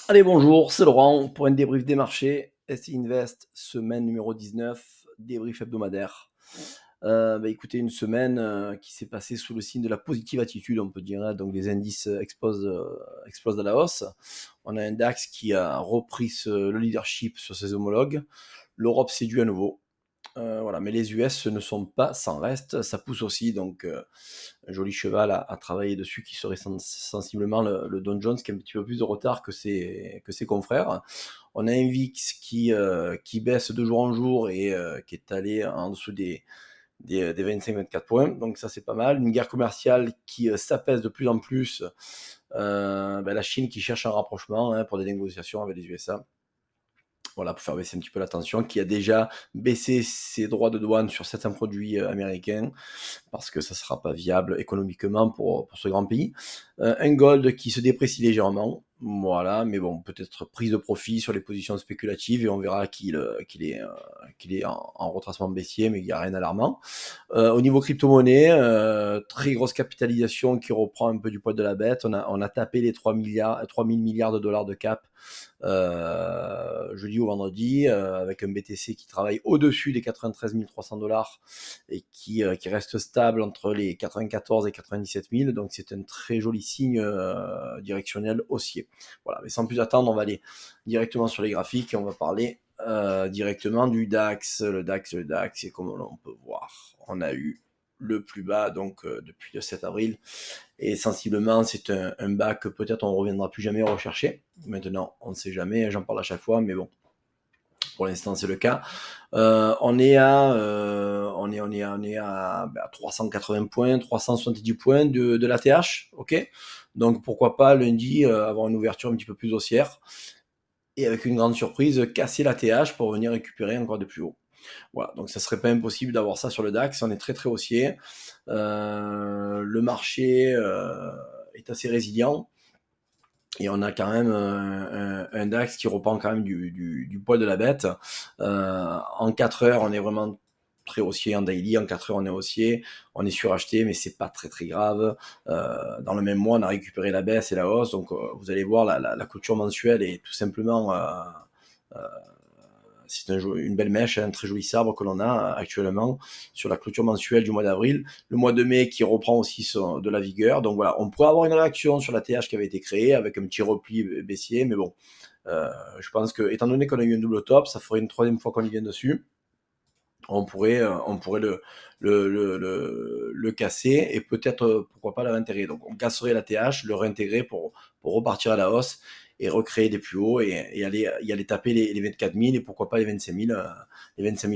Allez, bonjour, c'est Laurent pour un débrief des marchés. SI Invest, semaine numéro 19, débrief hebdomadaire. Écoutez, une semaine qui s'est passée sous le signe de la positive attitude, on peut dire, hein. Donc les indices explosent à la hausse. On a un DAX qui a repris le leadership sur ses homologues. L'Europe séduit à nouveau. Voilà, mais les US ne sont pas sans reste, ça pousse aussi, donc un joli cheval à travailler dessus qui serait sensiblement le Dow Jones qui a un petit peu plus de retard que ses confrères. On a un VIX qui baisse de jour en jour et qui est allé en dessous des 25-24 points, donc ça c'est pas mal. Une guerre commerciale qui s'apaise de plus en plus. La Chine qui cherche un rapprochement, hein, pour des négociations avec les USA. Voilà, pour faire baisser un petit peu la tension, qui a déjà baissé ses droits de douane sur certains produits américains, parce que ça ne sera pas viable économiquement pour ce grand pays. Un gold qui se déprécie légèrement, voilà, mais bon, peut-être prise de profit sur les positions spéculatives, et on verra qu'il est en retracement baissier, mais il n'y a rien d'alarmant. Au niveau crypto-monnaie, très grosse capitalisation qui reprend un peu du poids de la bête. On a tapé les 3 milliards, 3 000 milliards de dollars de cap jeudi ou vendredi, avec un BTC qui travaille au-dessus des 93 300 dollars et qui reste stable entre les 94 et 97 000. Donc c'est un très joli signe directionnel haussier. Voilà, mais sans plus attendre, on va aller directement sur les graphiques et on va parler directement du DAX. Le DAX, et comme on peut voir, on a eu le plus bas donc depuis le 7 avril, et sensiblement c'est un bas que peut-être on ne reviendra plus jamais rechercher. Maintenant, on ne sait jamais, j'en parle à chaque fois, mais bon, pour l'instant c'est le cas. On est à 380 points, 370 points de l'ATH, ok. Donc pourquoi pas lundi avoir une ouverture un petit peu plus haussière, et avec une grande surprise, casser l'ATH pour venir récupérer encore de plus haut. Voilà, donc ça serait pas impossible d'avoir ça sur le DAX, on est très très haussier. Le marché est assez résilient, et on a quand même un DAX qui reprend quand même du poil de la bête. En 4 heures, on est vraiment très haussier en daily. En 4 heures, on est haussier, on est suracheté, mais c'est pas très très grave. Dans le même mois, on a récupéré la baisse et la hausse, donc vous allez voir, la clôture mensuelle est tout simplement euh, c'est une belle mèche, un très joli sabre que l'on a actuellement sur la clôture mensuelle du mois d'avril. Le mois de mai qui reprend aussi de la vigueur. Donc voilà, on pourrait avoir une réaction sur la TH qui avait été créée avec un petit repli baissier, mais bon, je pense que, étant donné qu'on a eu un double top, ça ferait une troisième fois qu'on y vient dessus. On pourrait le casser, et peut-être, pourquoi pas, le réintégrer. Donc on casserait la TH, le réintégrer pour repartir à la hausse et recréer des plus hauts, et aller taper les 24 000, et pourquoi pas les 25 000,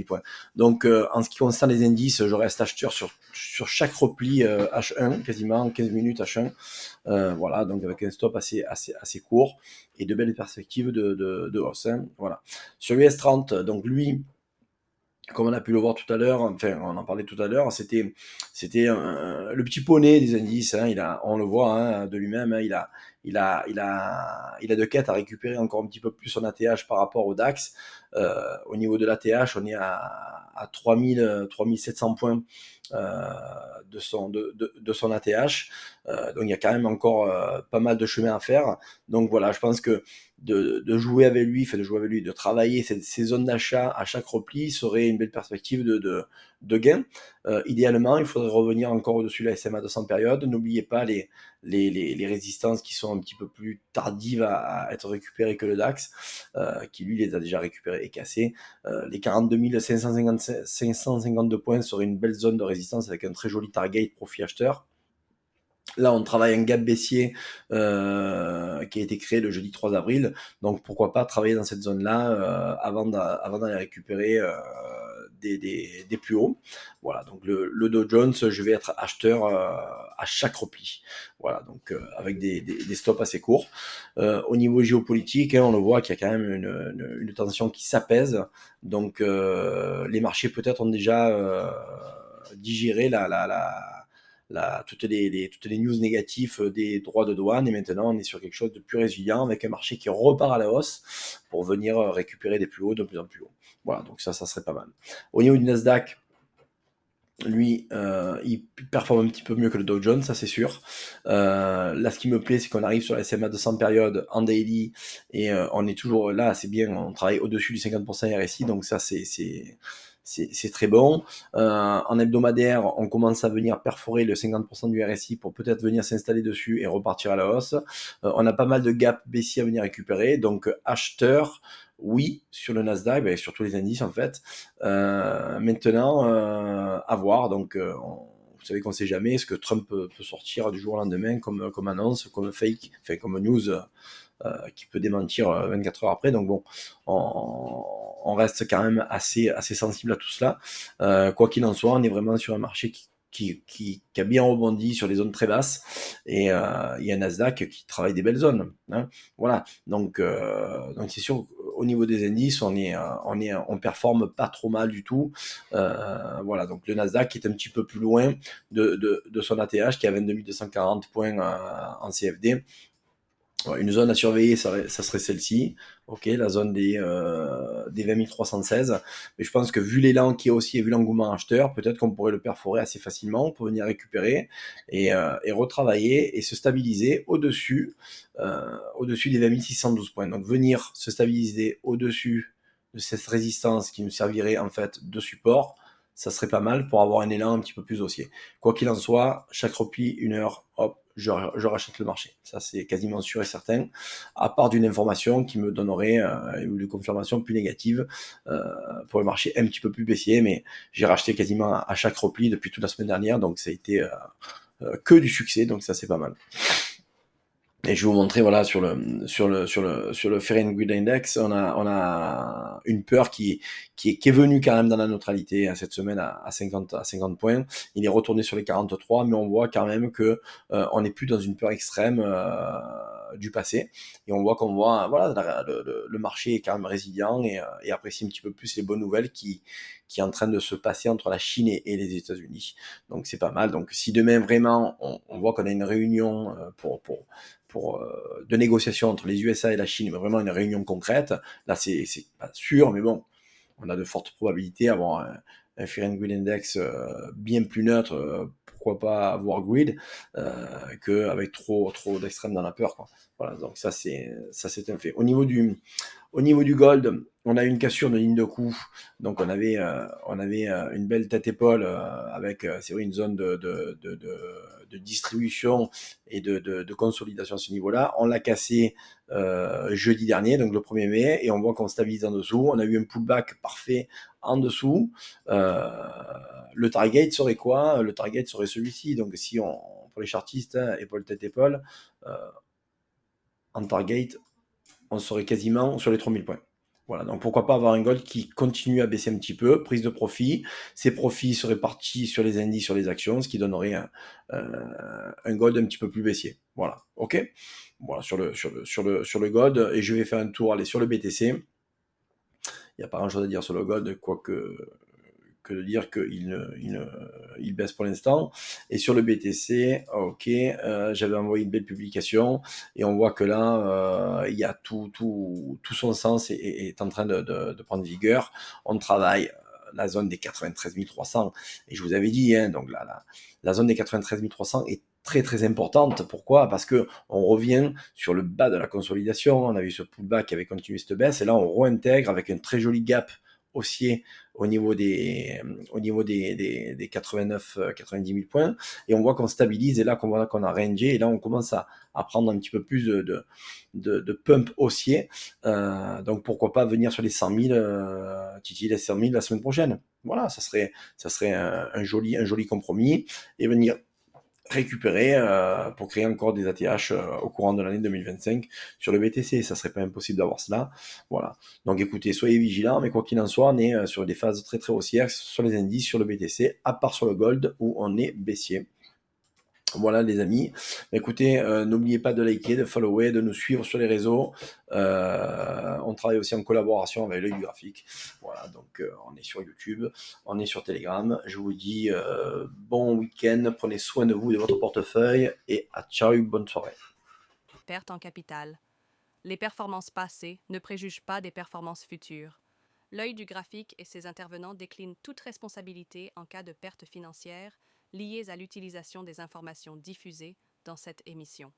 points. Donc en ce qui concerne les indices, je reste acheteur sur chaque repli H1, quasiment 15 minutes H1. Voilà, donc avec un stop assez court et de belles perspectives de hausse, hein, voilà. Sur US30, donc lui, comme on a pu le voir tout à l'heure, enfin on en parlait tout à l'heure, c'était le petit poney des indices, hein. On le voit, hein, de lui-même, hein. Il a de quêtes à récupérer encore un petit peu plus son ATH par rapport au DAX. Au niveau de l'ATH, on est à 3700 points de son ATH. Donc il y a quand même encore pas mal de chemin à faire. Donc voilà, je pense que de jouer avec lui, de travailler ces zones d'achat à chaque repli serait une belle perspective de gain. Idéalement, il faudrait revenir encore au-dessus de la SMA 200 période. N'oubliez pas les résistances qui sont un petit peu plus tardives à être récupérées que le DAX, qui lui les a déjà récupérées et cassées. Les 42 552 points seraient une belle zone de résistance avec un très joli target profit acheteur. Là, on travaille un gap baissier qui a été créé le jeudi 3 avril. Donc, pourquoi pas travailler dans cette zone-là avant d'aller récupérer des plus hauts. Voilà, donc le Dow Jones, je vais être acheteur à chaque repli. Voilà, donc avec des stops assez courts. Au niveau géopolitique, hein, on le voit qu'il y a quand même une tension qui s'apaise. Donc, les marchés peut-être ont déjà digéré toutes les news négatives des droits de douane, et maintenant on est sur quelque chose de plus résilient avec un marché qui repart à la hausse pour venir récupérer des plus hauts de plus en plus haut. Voilà, donc ça serait pas mal. Au niveau du Nasdaq, lui, il performe un petit peu mieux que le Dow Jones, ça c'est sûr. Là, ce qui me plaît, c'est qu'on arrive sur la SMA 200 période en daily et on est toujours là, c'est bien, on travaille au-dessus du 50% RSI, donc ça c'est très bon. En hebdomadaire, on commence à venir perforer le 50% du RSI pour peut-être venir s'installer dessus et repartir à la hausse. On a pas mal de gaps baissiers à venir récupérer, donc acheteur, oui, sur le Nasdaq, ben, sur tous les indices en fait. Maintenant, à voir. Donc, vous savez qu'on ne sait jamais ce que Trump peut sortir du jour au lendemain comme annonce, comme fake, enfin comme news qui peut démentir 24 heures après. Donc bon, on reste quand même assez sensible à tout cela. Quoi qu'il en soit, on est vraiment sur un marché qui a bien rebondi sur des zones très basses et il y a un Nasdaq qui travaille des belles zones. Hein. Voilà. Donc c'est sûr au niveau des indices, on performe pas trop mal du tout. Voilà. Donc le Nasdaq est un petit peu plus loin de son ATH qui est à 22 240 points en CFD. Une zone à surveiller, ça serait celle-ci. Ok, la zone des 20 316. Mais je pense que vu l'élan qui est aussi et vu l'engouement acheteur, peut-être qu'on pourrait le perforer assez facilement pour venir récupérer et retravailler et se stabiliser au-dessus des 20 612 points. Donc venir se stabiliser au-dessus de cette résistance qui nous servirait en fait de support, ça serait pas mal pour avoir un élan un petit peu plus haussier. Quoi qu'il en soit, chaque repli, une heure, hop, je rachète le marché. Ça, c'est quasiment sûr et certain, à part d'une information qui me donnerait une confirmation plus négative pour le marché un petit peu plus baissier, mais j'ai racheté quasiment à chaque repli depuis toute la semaine dernière, donc ça a été que du succès, donc ça c'est pas mal. Et je vais vous montrer, voilà, sur le Fear and Greed Index, on a une peur qui est venue quand même dans la neutralité hein, cette semaine à 50 points. Il est retourné sur les 43, mais on voit quand même que on n'est plus dans une peur extrême du passé. Et on voit, voilà, le marché est quand même résilient et apprécie un petit peu plus les bonnes nouvelles qui est en train de se passer entre la Chine et les États-Unis. Donc c'est pas mal. Donc si demain vraiment on voit qu'on a une réunion de négociation entre les USA et la Chine, mais vraiment une réunion concrète. Là, c'est pas sûr, mais bon, on a de fortes probabilités d'avoir un Fear and Greed Index bien plus neutre, pourquoi pas avoir greed, qu'avec trop d'extrêmes dans la peur. Quoi. Voilà, donc ça c'est un fait. Au niveau du gold, on a eu une cassure de ligne de coup, donc on avait une belle tête-épaule avec c'est vrai une zone de distribution et de consolidation à ce niveau-là. On l'a cassé jeudi dernier, donc le 1er mai, et on voit qu'on stabilise en dessous. On a eu un pullback parfait en dessous. Le target serait quoi? Le target serait celui-ci. Donc si pour les chartistes, hein, épaule tête épaule, en target, on serait quasiment sur les 3000 points. Voilà, donc pourquoi pas avoir un gold qui continue à baisser un petit peu, prise de profit. Ces profits seraient partis sur les indices, sur les actions, ce qui donnerait un gold un petit peu plus baissier. Voilà, ok. Voilà, sur le gold, et je vais faire un tour, aller sur le BTC. Il n'y a pas grand chose à dire sur le gold, quoique que de dire qu'il baisse pour l'instant. Et sur le BTC, ok, j'avais envoyé une belle publication et on voit que là, il y a tout son sens et est en train de prendre vigueur. On travaille la zone des 93 300 et je vous avais dit, hein, donc la zone des 93 300 est très très importante. Pourquoi? Parce que on revient sur le bas de la consolidation. On a vu ce pullback qui avait continué cette baisse et là on réintègre avec un très joli gap haussier au niveau des 89 90 000 points et on voit qu'on stabilise et là qu'on voit qu'on a rangé et là on commence à prendre un petit peu plus de pump haussier donc pourquoi pas venir sur les 100 000 titiller les 100 000 la semaine prochaine. Voilà, ça serait un joli compromis et venir récupérer pour créer encore des ATH au courant de l'année 2025 sur le BTC. Ça serait pas impossible d'avoir cela. Voilà. Donc écoutez, soyez vigilants, mais quoi qu'il en soit, on est sur des phases très très haussières sur les indices, sur le BTC, à part sur le gold où on est baissier. Voilà les amis. Écoutez, n'oubliez pas de liker, de follower, de nous suivre sur les réseaux. On travaille aussi en collaboration avec l'œil du graphique. Voilà, donc on est sur YouTube, on est sur Telegram. Je vous dis bon week-end, prenez soin de vous et de votre portefeuille et à ciao, bonne soirée. Perte en capital. Les performances passées ne préjugent pas des performances futures. L'œil du graphique et ses intervenants déclinent toute responsabilité en cas de pertes financières liées à l'utilisation des informations diffusées dans cette émission.